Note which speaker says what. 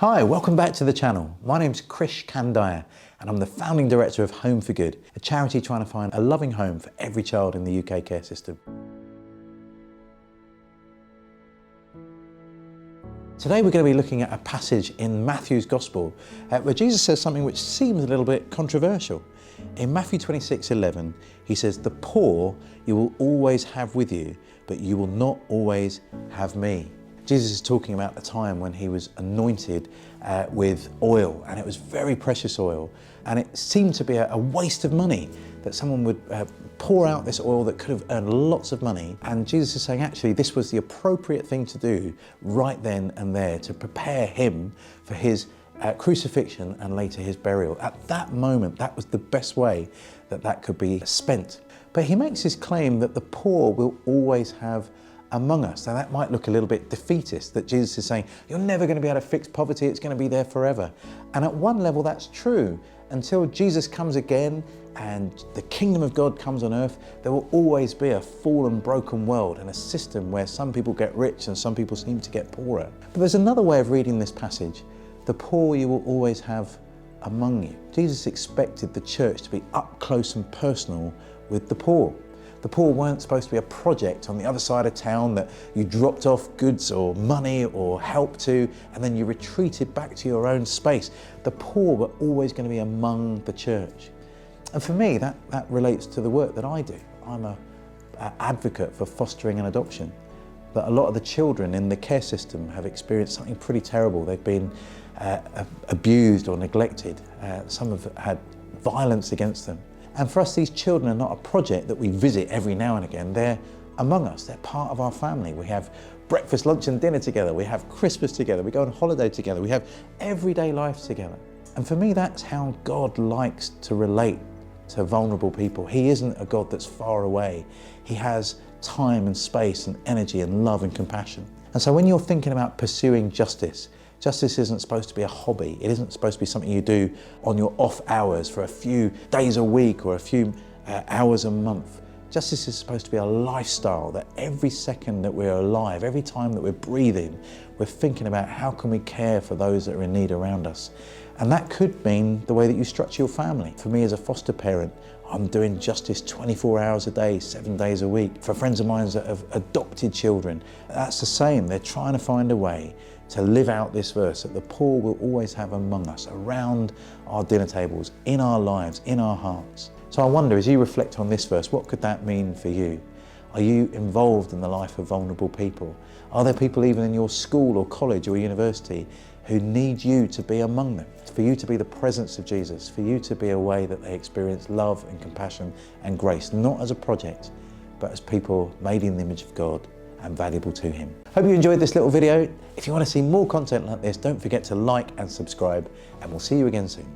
Speaker 1: Hi, welcome back to the channel. My name's Krish and I'm the founding director of Home for Good, a charity trying to find a loving home for every child in the UK care system. Today we're going to be looking at a passage in Matthew's Gospel where Jesus says something which seems a little bit controversial. In Matthew 26:11, he says, "The poor you will always have with you, but you will not always have me." Jesus is talking about the time when he was anointed with oil, and it was very precious oil, and it seemed to be a waste of money that someone would pour out this oil that could have earned lots of money. And Jesus is saying actually this was the appropriate thing to do right then and there to prepare him for his crucifixion and later his burial. At that moment, that was the best way that could be spent. But he makes his claim that the poor will always have among us. Now that might look a little bit defeatist, that Jesus is saying, you're never going to be able to fix poverty, it's going to be there forever. And at one level that's true. Until Jesus comes again and the kingdom of God comes on earth, there will always be a fallen, broken world and a system where some people get rich and some people seem to get poorer. But there's another way of reading this passage. The poor you will always have among you. Jesus expected the church to be up close and personal with the poor. The poor weren't supposed to be a project on the other side of town that you dropped off goods or money or help to, and then you retreated back to your own space. The poor were always going to be among the church. And for me, that relates to the work that I do. I'm an advocate for fostering and adoption. But a lot of the children in the care system have experienced something pretty terrible. They've been abused or neglected. Some have had violence against them. And for us, these children are not a project that we visit every now and again. They're among us, they're part of our family. We have breakfast, lunch and dinner together. We have Christmas together. We go on holiday together. We have everyday life together. And for me, that's how God likes to relate to vulnerable people. He isn't a God that's far away. He has time and space and energy and love and compassion. And so when you're thinking about pursuing justice, justice isn't supposed to be a hobby. It isn't supposed to be something you do on your off hours for a few days a week or a few hours a month. Justice is supposed to be a lifestyle that every second that we're alive, every time that we're breathing, we're thinking about how can we care for those that are in need around us. And that could mean the way that you structure your family. For me as a foster parent, I'm doing justice 24 hours a day, 7 days a week. For friends of mine that have adopted children, that's the same. They're trying to find a way to live out this verse that the poor will always have among us, around our dinner tables, in our lives, in our hearts. So I wonder, as you reflect on this verse, what could that mean for you? Are you involved in the life of vulnerable people? Are there people even in your school or college or university who need you to be among them? For you to be the presence of Jesus, for you to be a way that they experience love and compassion and grace, not as a project, but as people made in the image of God and valuable to him. Hope you enjoyed this little video. If you want to see more content like this, don't forget to like and subscribe, and we'll see you again soon.